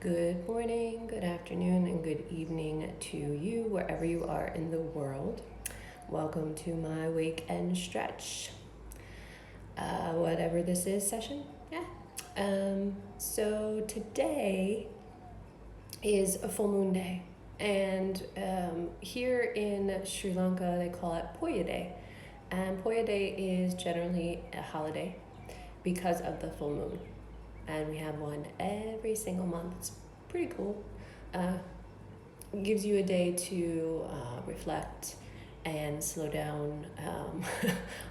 Good morning, good afternoon, and good evening to you, wherever you are in the world. Welcome to my wake and stretch, whatever this is, session. So today is a full moon day, and here in Sri Lanka they call it Poya Day, and Poya Day is generally a holiday because of the full moon. And we have one every single month. It's pretty cool. Gives you a day to reflect and slow down.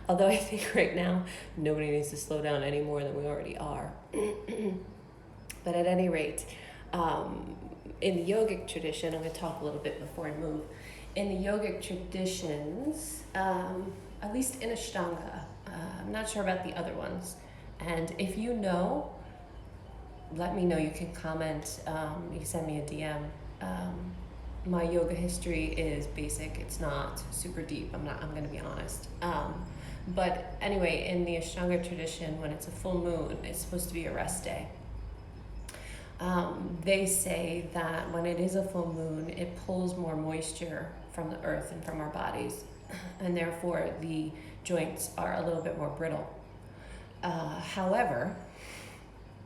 Although I think right now nobody needs to slow down any more than we already are. But at any rate, in the yogic tradition, I'm going to talk a little bit before I move. In the yogic traditions, at least in Ashtanga, I'm not sure about the other ones. And if you know, let me know. You can comment, you can send me a DM. My yoga history is basic. It's not super deep. I'm going to be honest. But anyway, in the Ashtanga tradition, when it's a full moon, it's supposed to be a rest day. They say that when it is a full moon, it pulls more moisture from the earth and from our bodies, and therefore the joints are a little bit more brittle. However,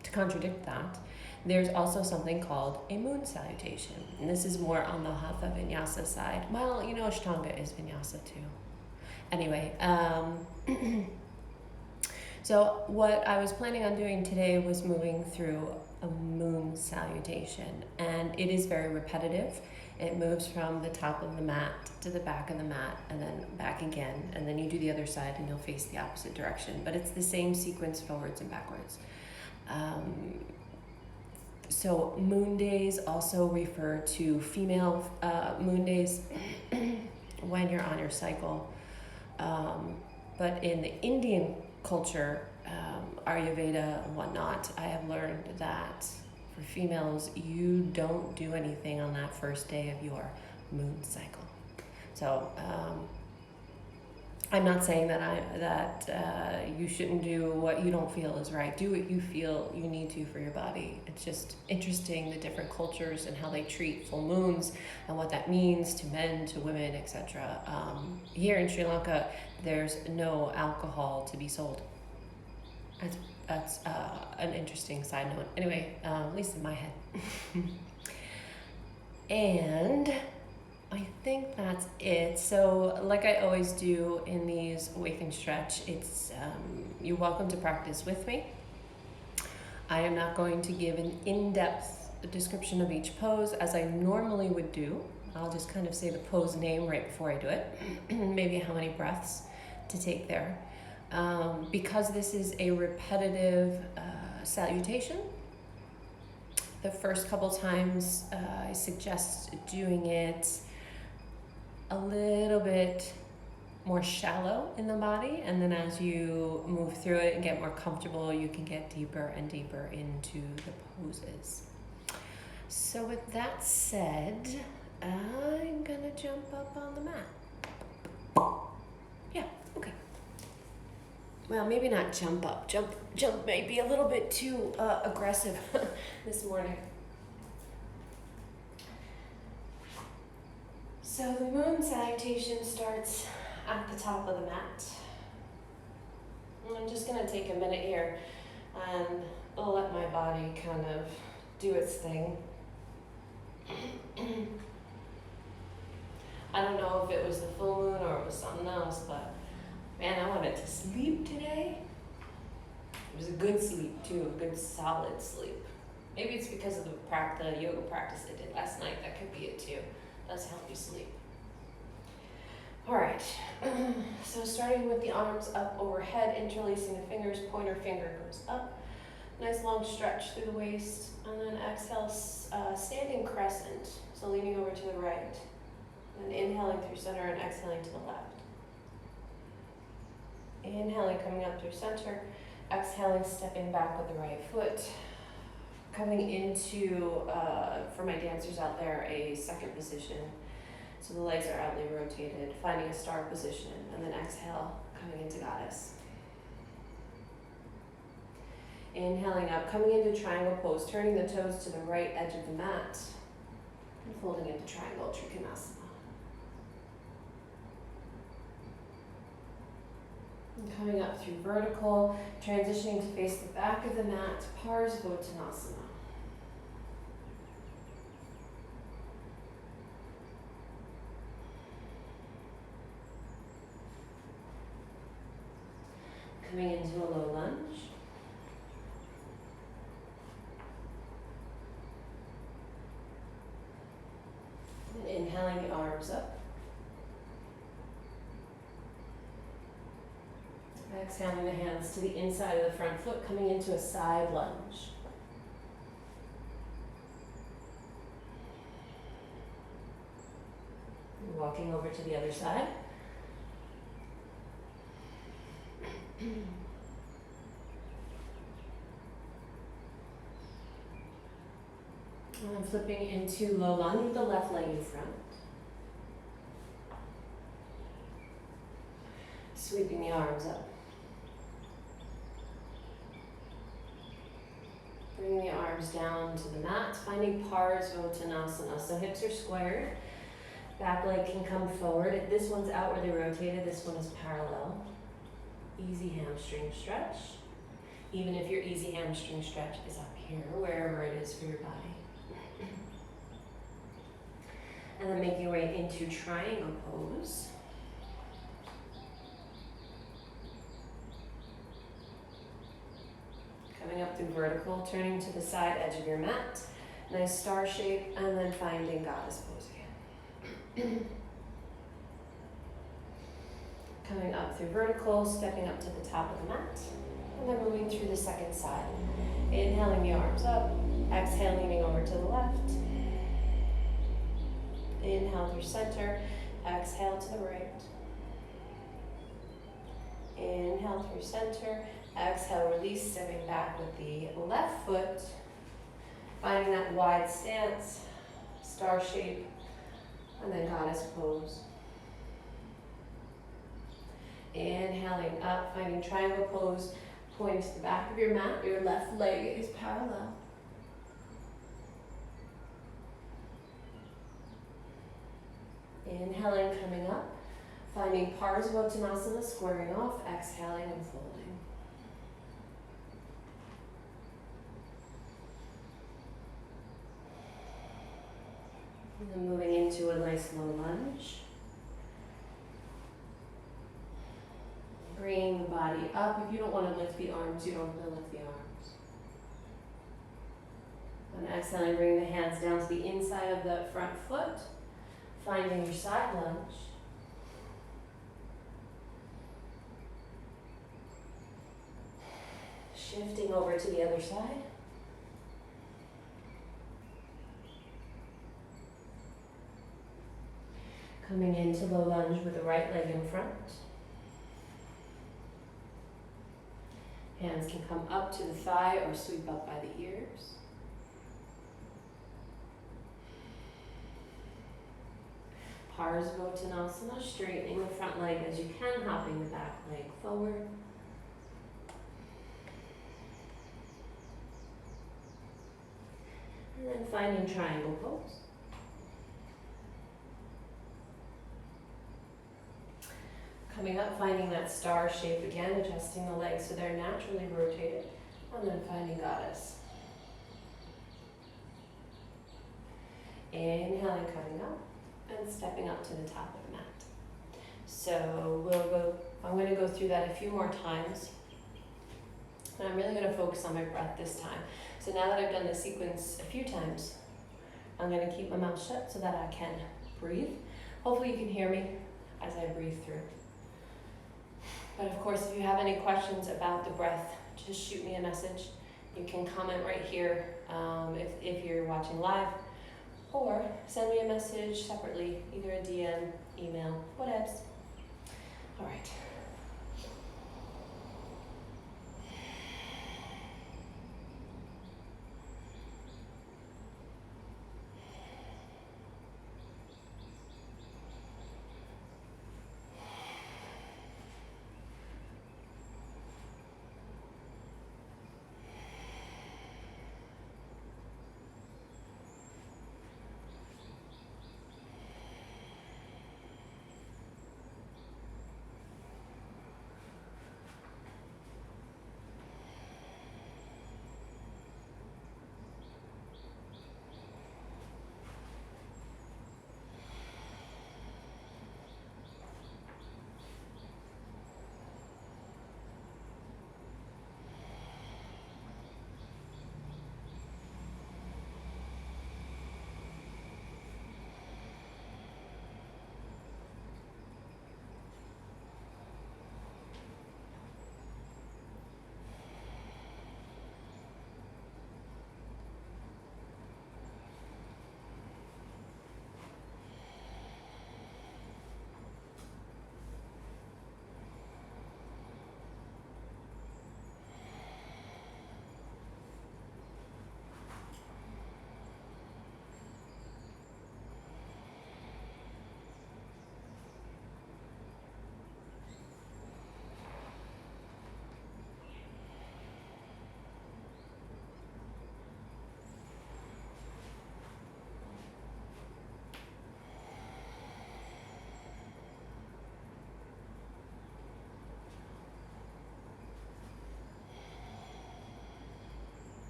to contradict that, there's also something called a moon salutation. And this is more on the Hatha Vinyasa side. Well, you know, Ashtanga is Vinyasa too. Anyway, so what I was planning on doing today was moving through a moon salutation. And it is very repetitive. It moves from the top of the mat to the back of the mat and then back again. And then you do the other side and you'll face the opposite direction. But it's the same sequence forwards and backwards. So moon days also refer to female moon days when you're on your cycle. But in the Indian culture, Ayurveda and whatnot, I have learned that for females, you don't do anything on that first day of your moon cycle. So I'm not saying that you shouldn't do what you don't feel is right. Do what you feel you need to for your body. It's just interesting, the different cultures and how they treat full moons and what that means to men, to women, etc. Here in Sri Lanka, there's no alcohol to be sold. That's an interesting side note. Anyway, at least in my head. And I think that's it. So like I always do in these Wake and Stretch, it's you're welcome to practice with me. I am not going to give an in-depth description of each pose as I normally would do. I'll just kind of say the pose name right before I do it. Maybe how many breaths to take there. Because this is a repetitive salutation, the first couple times I suggest doing it a little bit more shallow in the body, and then as you move through it and get more comfortable, you can get deeper and deeper into the poses. So with that said, I'm gonna jump up on the mat. Yeah, okay. Well, maybe not jump up. Jump may be a little bit too aggressive this morning. So the moon salutation starts at the top of the mat. And I'm just going to take a minute here and let my body kind of do its thing. I don't know if it was the full moon or it was something else, but man, I wanted to sleep today. It was a good sleep too, a good solid sleep. Maybe it's because of the yoga practice I did last night. That could be it too. Does help you sleep. All right, so starting with the arms up overhead, interlacing the fingers, pointer finger goes up. Nice long stretch through the waist, and then exhale, standing crescent, so leaning over to the right. And inhaling through center and exhaling to the left. Inhaling, coming up through center, exhaling, stepping back with the right foot. Coming into, for my dancers out there, a second position. So the legs are outly rotated, finding a star position, and then exhale, coming into goddess. Inhaling up, coming into triangle pose, turning the toes to the right edge of the mat, and folding into triangle trikonasana. And coming up through vertical, transitioning to face the back of the mat, Parsvottanasana. Coming into a low lunge. And inhaling the arms up. Exhaling the hands to the inside of the front foot, coming into a side lunge. Walking over to the other side. And then flipping into low lunge with the left leg in front. Sweeping the arms up. Bringing the arms down to the mat, finding Parsvottanasana. So hips are squared, back leg can come forward. This one's outwardly rotated, this one is parallel. Easy hamstring stretch. Even if your easy hamstring stretch is up here, wherever it is for your body. And then making your way into triangle pose. Coming up through vertical, turning to the side edge of your mat. Nice star shape, and then finding goddess pose again. Coming up through vertical, stepping up to the top of the mat, and then moving through the second side. Inhaling the arms up, exhale, leaning over to the left. Inhale through center, exhale to the right. Inhale through center, exhale, release, stepping back with the left foot, finding that wide stance, star shape, and then goddess pose. Inhaling up, finding triangle pose, pointing to the back of your mat, your left leg is parallel. Inhaling, coming up, finding Parsvottanasana, squaring off, exhaling and folding. And then moving into a nice low lunge. Bringing the body up. If you don't want to lift the arms, you don't want to lift the arms. And exhaling, bringing the hands down to the inside of the front foot. Finding your side lunge. Shifting over to the other side. Coming into low lunge with the right leg in front. Hands can come up to the thigh or sweep up by the ears. Parsvottanasana, straightening the front leg as you can, hopping the back leg forward. And then finding triangle pose. Coming up, finding that star shape again, adjusting the legs so they're naturally rotated, and then finding goddess. Inhaling, coming up, and stepping up to the top of the mat. So I'm going to go through that a few more times. And I'm really going to focus on my breath this time. So now that I've done the sequence a few times, I'm going to keep my mouth shut so that I can breathe. Hopefully you can hear me as I breathe through. But of course, if you have any questions about the breath, just shoot me a message. You can comment right here if you're watching live, or send me a message separately, either a DM, email, whatevs. All right.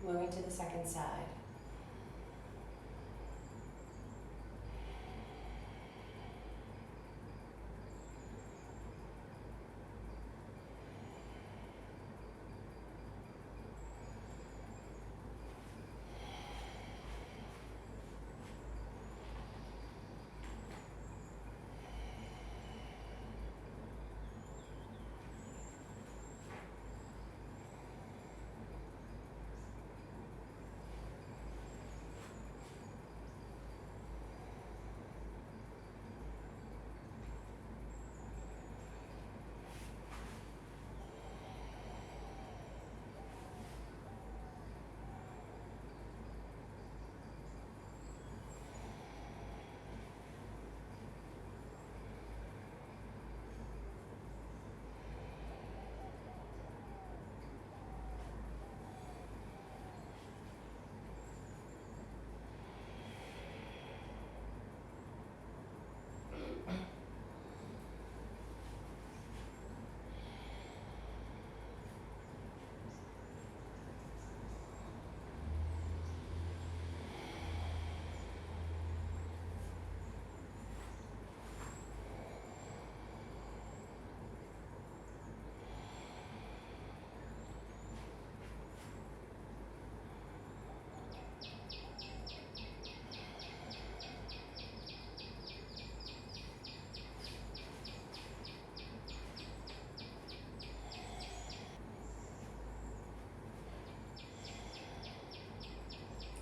Moving to the second side.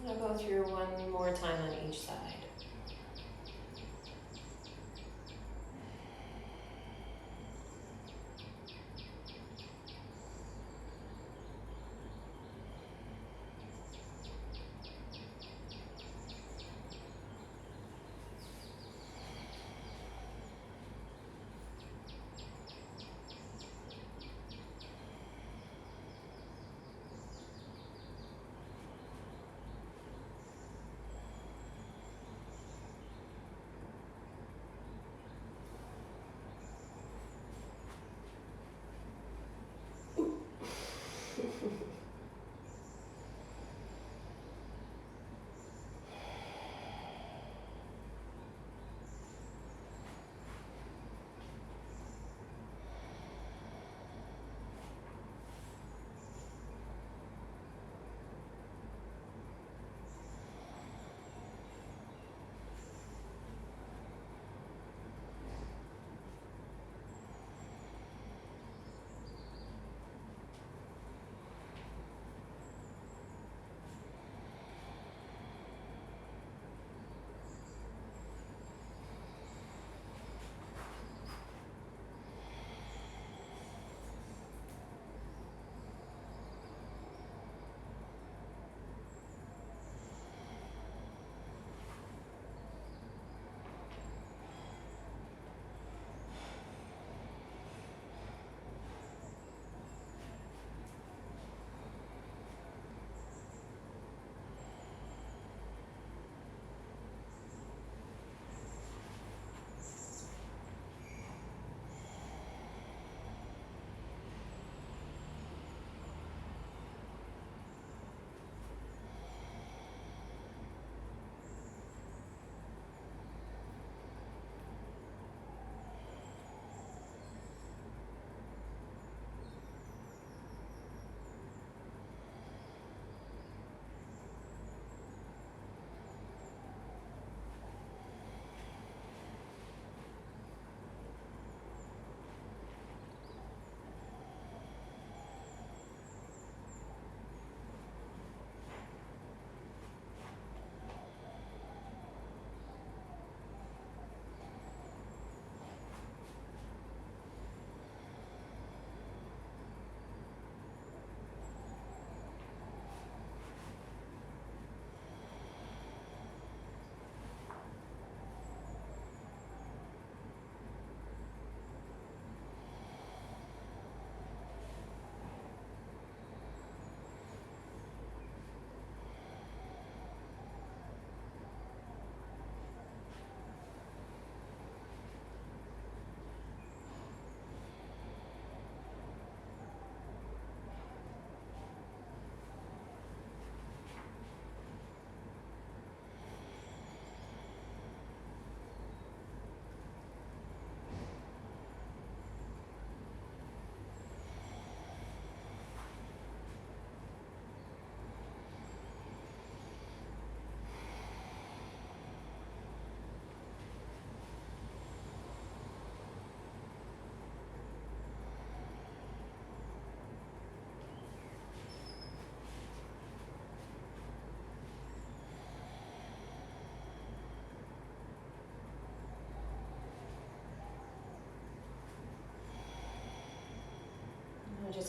I'll go through one more time on each side.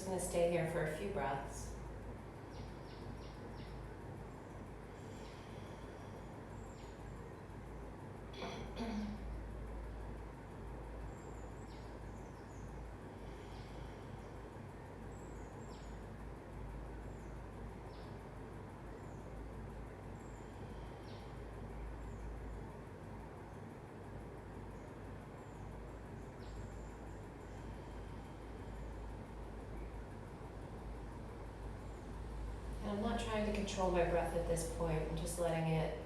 going to stay here for a few breaths. I'm not trying to control my breath at this point. I'm just letting it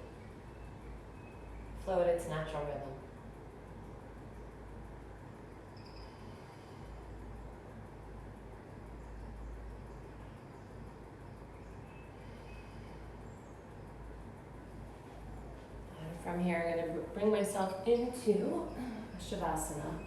flow at its natural rhythm. And from here, I'm going to bring myself into Shavasana.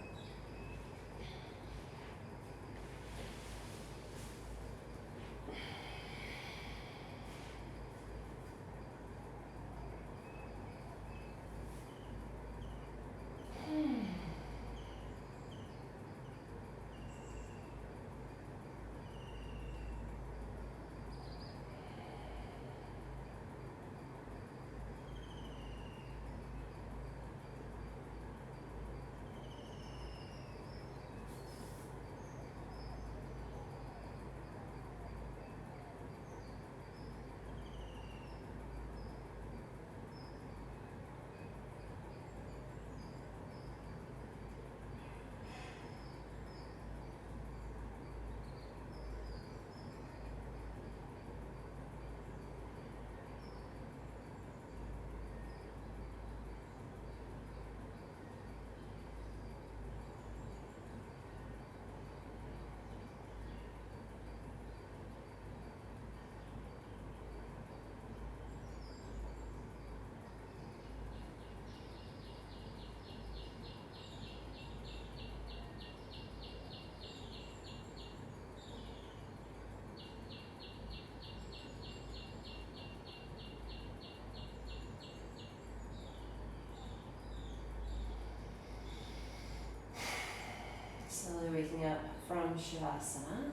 Slowly waking up from Shavasana.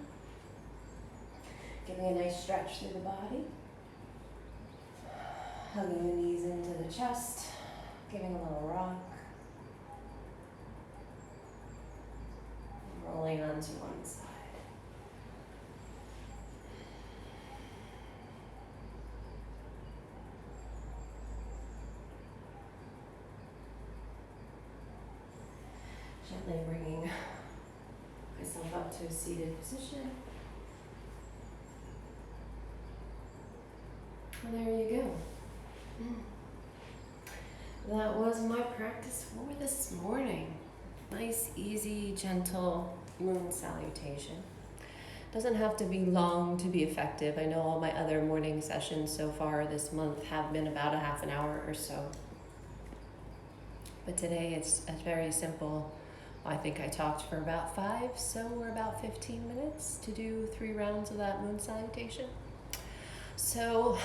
Giving a nice stretch through the body. Hugging the knees into the chest. Giving a little rock. Rolling onto one side. Gently bringing myself up to a seated position. And there you go. That was my practice for this morning. Nice, easy, gentle moon salutation. Doesn't have to be long to be effective. I know all my other morning sessions so far this month have been about a half an hour or so. But today it's very simple. I think I talked for about 5, so we're about 15 minutes to do 3 rounds of that moon salutation. So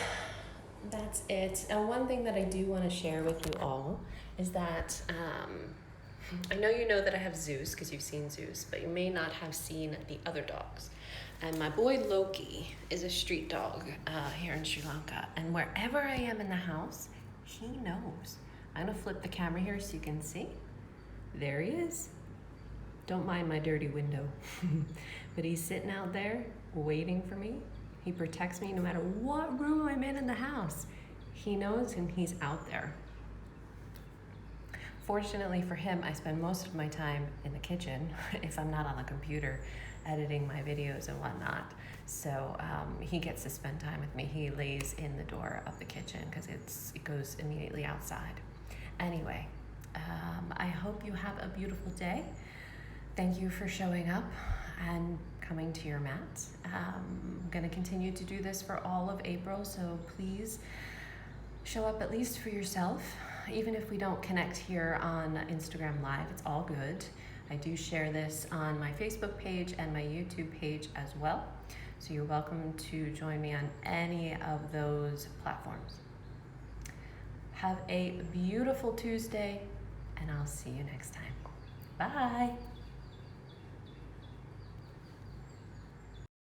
that's it. And one thing that I do want to share with you all is that I know you know that I have Zeus because you've seen Zeus, but you may not have seen the other dogs. And my boy Loki is a street dog here in Sri Lanka. And wherever I am in the house, he knows. I'm going to flip the camera here so you can see. There he is. Don't mind my dirty window. But he's sitting out there waiting for me. He protects me no matter what room I'm in the house. He knows and he's out there. Fortunately for him, I spend most of my time in the kitchen if I'm not on the computer editing my videos and whatnot. So he gets to spend time with me. He lays in the door of the kitchen because it goes immediately outside. Anyway, I hope you have a beautiful day. Thank you for showing up and coming to your mat. I'm going to continue to do this for all of April, so please show up at least for yourself. Even if we don't connect here on Instagram Live, it's all good. I do share this on my Facebook page and my YouTube page as well. So you're welcome to join me on any of those platforms. Have a beautiful Tuesday, and I'll see you next time. Bye.